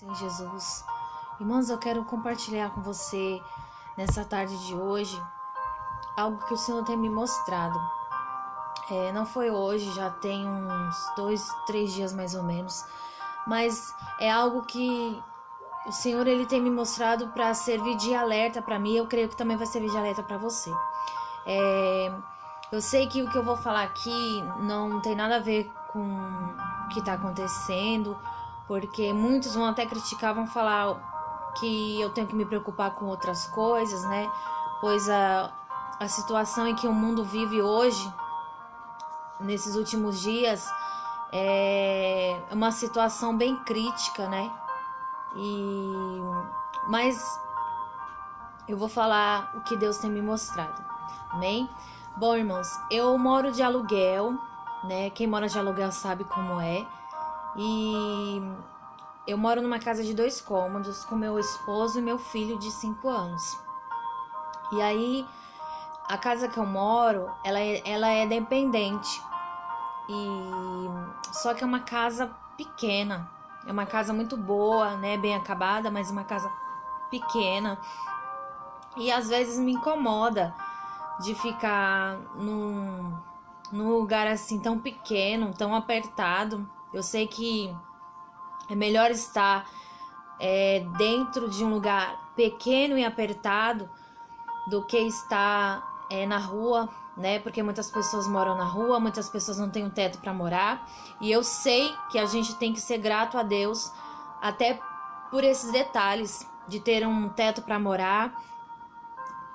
Em Jesus. Irmãos, eu quero compartilhar com você nessa tarde de hoje algo que o Senhor tem me mostrado. Não foi hoje, já tem uns 2, 3 dias mais ou menos, mas é algo que o Senhor ele tem me mostrado para servir de alerta para mim. Eu creio que também vai servir de alerta para você. Eu sei que o que eu vou falar aqui não tem nada a ver com o que está acontecendo, porque muitos vão até criticar, vão falar que eu tenho que me preocupar com outras coisas, né? Pois a situação em que o mundo vive hoje, nesses últimos dias, é uma situação bem crítica, né? Mas eu vou falar o que Deus tem me mostrado, amém? Bom, irmãos, eu moro de aluguel, né? Quem mora de aluguel sabe como é. E eu moro numa casa de 2 cômodos com meu esposo e meu filho de 5 anos. E aí, a casa que eu moro, ela é dependente. Só que é uma casa pequena. É uma casa muito boa, né? Bem acabada, mas uma casa pequena. E às vezes me incomoda de ficar num lugar assim tão pequeno, tão apertado. Eu sei que é melhor estar dentro de um lugar pequeno e apertado do que estar na rua, né? Porque muitas pessoas moram na rua, muitas pessoas não têm um teto para morar. E eu sei que a gente tem que ser grato a Deus até por esses detalhes de ter um teto para morar,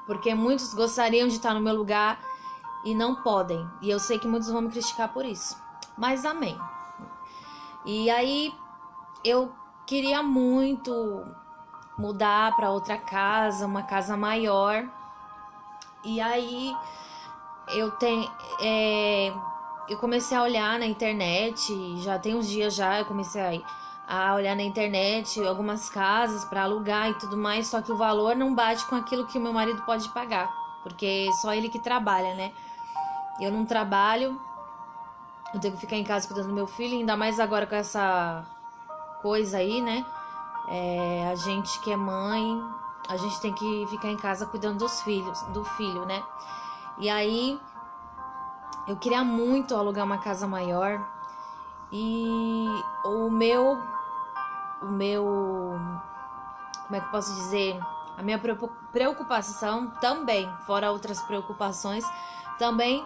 porque muitos gostariam de estar no meu lugar e não podem. E eu sei que muitos vão me criticar por isso. Mas amém. E aí eu queria muito mudar para outra casa, uma casa maior. E aí eu comecei a olhar na internet, já tem uns dias já, eu comecei a olhar na internet algumas casas para alugar e tudo mais, só que o valor não bate com aquilo que o meu marido pode pagar, porque só ele que trabalha, né? Eu não trabalho, eu tenho que ficar em casa cuidando do meu filho, ainda mais agora com essa coisa aí, né? A gente que é mãe, a gente tem que ficar em casa cuidando do filho, né? E aí eu queria muito alugar uma casa maior e o meu, como é que eu posso dizer? A minha preocupação também, fora outras preocupações, também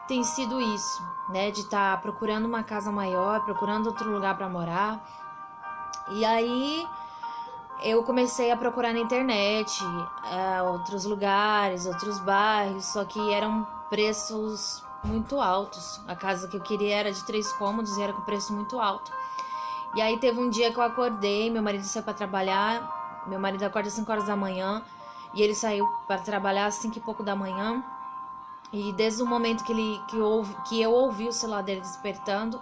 tem sido isso, né? De estar procurando uma casa maior, procurando outro lugar para morar. E aí eu comecei a procurar na internet outros lugares, outros bairros, só que eram preços muito altos. A casa que eu queria era de 3 cômodos e era com preço muito alto. E aí teve um dia que eu acordei, meu marido saiu para trabalhar, meu marido acorda às 5 horas da manhã e ele saiu para trabalhar às 5 e pouco da manhã. E desde o momento que eu ouvi o celular dele despertando,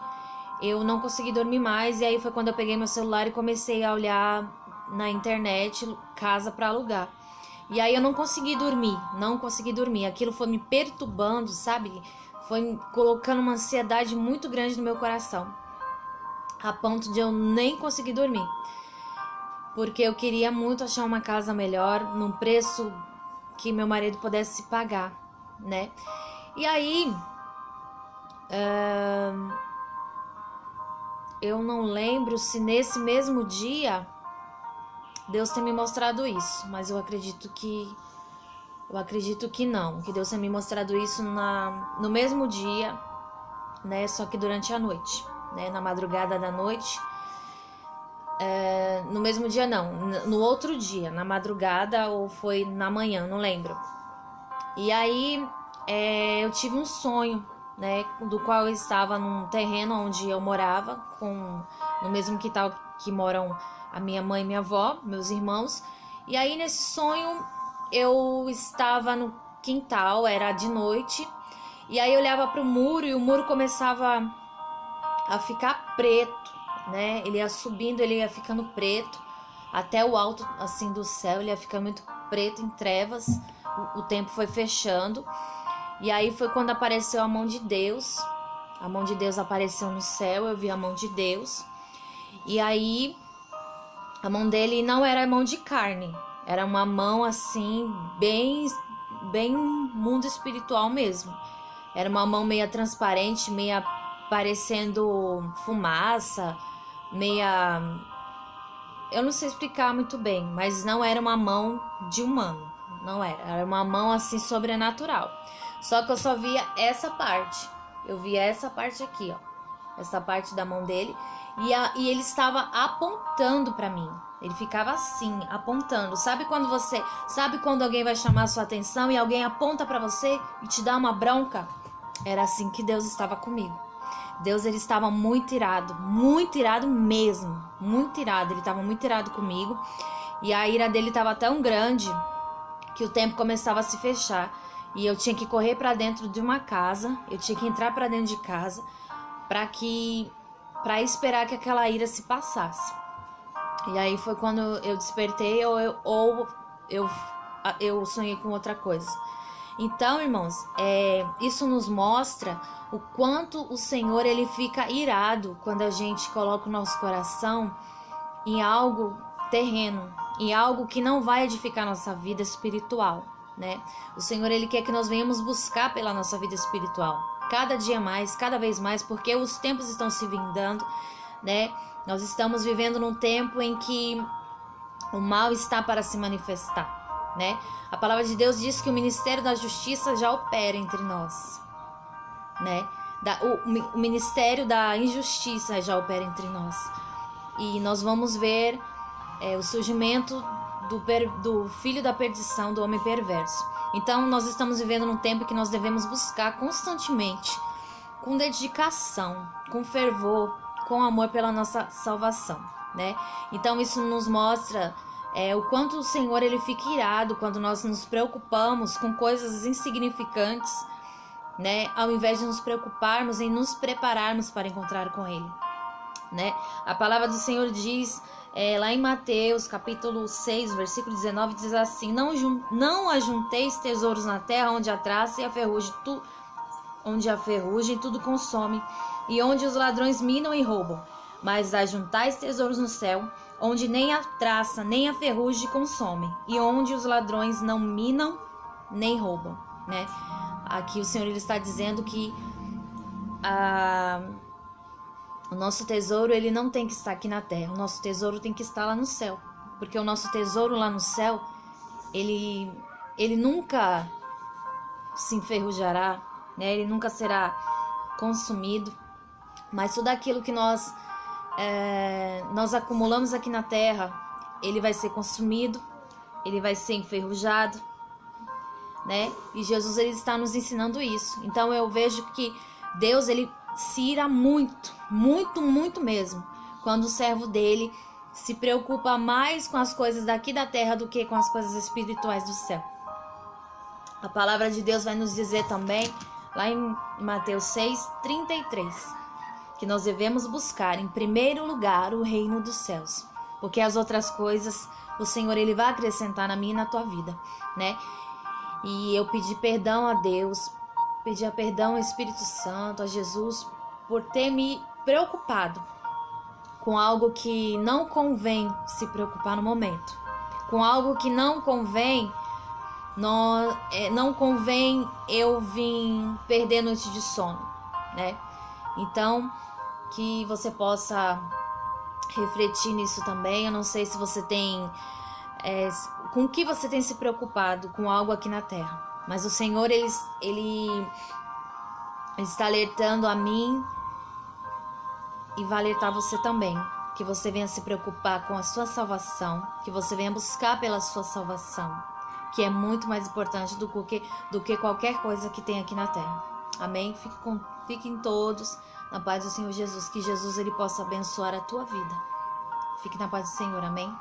eu não consegui dormir mais. E aí foi quando eu peguei meu celular e comecei a olhar na internet casa para alugar. E aí eu não consegui dormir. Aquilo foi me perturbando, sabe? Foi colocando uma ansiedade muito grande no meu coração, a ponto de eu nem conseguir dormir. Porque eu queria muito achar uma casa melhor, num preço que meu marido pudesse pagar, né? E aí eu não lembro se nesse mesmo dia Deus tem me mostrado isso, mas eu acredito que não, que Deus tem me mostrado isso no mesmo dia, né? Só que durante a noite, né? Na madrugada da noite. No mesmo dia não, no outro dia, na madrugada ou foi na manhã, não lembro. E aí eu tive um sonho, né? Do qual eu estava num terreno onde eu morava, no mesmo quintal que moram a minha mãe e minha avó, meus irmãos. E aí nesse sonho eu estava no quintal, era de noite, e aí eu olhava para o muro e o muro começava a ficar preto, né? Ele ia subindo, ele ia ficando preto até o alto assim do céu, ele ia ficando muito preto em trevas. O tempo foi fechando. E aí foi quando apareceu a mão de Deus. A mão de Deus apareceu no céu, eu vi a mão de Deus. E aí A mão dele não era mão de carne, era uma mão assim, bem mundo espiritual mesmo. Era uma mão meia transparente, meia parecendo fumaça, meia... Eu não sei explicar muito bem, mas não era uma mão de humano, não era. Era uma mão assim sobrenatural. Só que eu só via essa parte. Eu via essa parte aqui, ó. Essa parte da mão dele. E ele estava apontando para mim. Ele ficava assim, apontando. Sabe quando alguém vai chamar a sua atenção e alguém aponta para você e te dá uma bronca? Era assim que Deus estava comigo. Deus, ele estava muito irado mesmo, muito irado. Ele estava muito irado comigo. E a ira dele estava tão grande que o tempo começava a se fechar. E eu tinha que correr para dentro de uma casa. Eu tinha que entrar para dentro de casa para esperar que aquela ira se passasse. E aí foi quando eu despertei ou eu sonhei com outra coisa. Então, irmãos, isso nos mostra o quanto o Senhor, ele fica irado quando a gente coloca o nosso coração em algo terreno, em algo que não vai edificar nossa vida espiritual, né? O Senhor, ele quer que nós venhamos buscar pela nossa vida espiritual, cada dia mais, cada vez mais, porque os tempos estão se vindando, né? Nós estamos vivendo num tempo em que o mal está para se manifestar, né? A palavra de Deus diz que o ministério da justiça já opera entre nós, né? O ministério da injustiça já opera entre nós. E nós vamos ver o surgimento do filho da perdição, do homem perverso. Então nós estamos vivendo num tempo que nós devemos buscar constantemente, com dedicação, com fervor, com amor pela nossa salvação, né? Então isso nos mostra o quanto o Senhor, ele fica irado quando nós nos preocupamos com coisas insignificantes, né? Ao invés de nos preocuparmos em nos prepararmos para encontrar com Ele, né? A palavra do Senhor diz lá em Mateus capítulo 6, versículo 19, diz assim: não ajunteis tesouros na terra, onde a traça e a ferrugem tudo consome, e onde os ladrões minam e roubam, mas ajuntais tesouros no céu, onde nem a traça nem a ferrugem consomem, e onde os ladrões não minam nem roubam, né? Aqui o Senhor, ele está dizendo que o nosso tesouro, ele não tem que estar aqui na terra, o nosso tesouro tem que estar lá no céu, porque o nosso tesouro lá no céu, ele nunca se enferrujará, né? Ele nunca será consumido, mas tudo aquilo que nós acumulamos aqui na terra, ele vai ser consumido, ele vai ser enferrujado, né? E Jesus, ele está nos ensinando isso. Então eu vejo que Deus, ele se ira muito, muito, muito mesmo, quando o servo dele se preocupa mais com as coisas daqui da terra do que com as coisas espirituais do céu. A palavra de Deus vai nos dizer também, lá em Mateus 6:33, que nós devemos buscar em primeiro lugar o reino dos céus, porque as outras coisas o Senhor, ele vai acrescentar na minha e na tua vida, né? E eu pedi perdão a Deus, pedi perdão ao Espírito Santo, a Jesus, por ter me preocupado com algo que não convém se preocupar no momento, com algo que não convém, não convém eu vir perder noite de sono, né? Então, que você possa refletir nisso também. Eu não sei se você tem com o que você tem se preocupado com algo aqui na terra, mas o Senhor, ele está alertando a mim e vai alertar você também, que você venha se preocupar com a sua salvação, que você venha buscar pela sua salvação, que é muito mais importante do que qualquer coisa que tem aqui na terra. Amém? Fiquem todos na paz do Senhor Jesus, que Jesus, ele possa abençoar a tua vida. Fique na paz do Senhor, amém?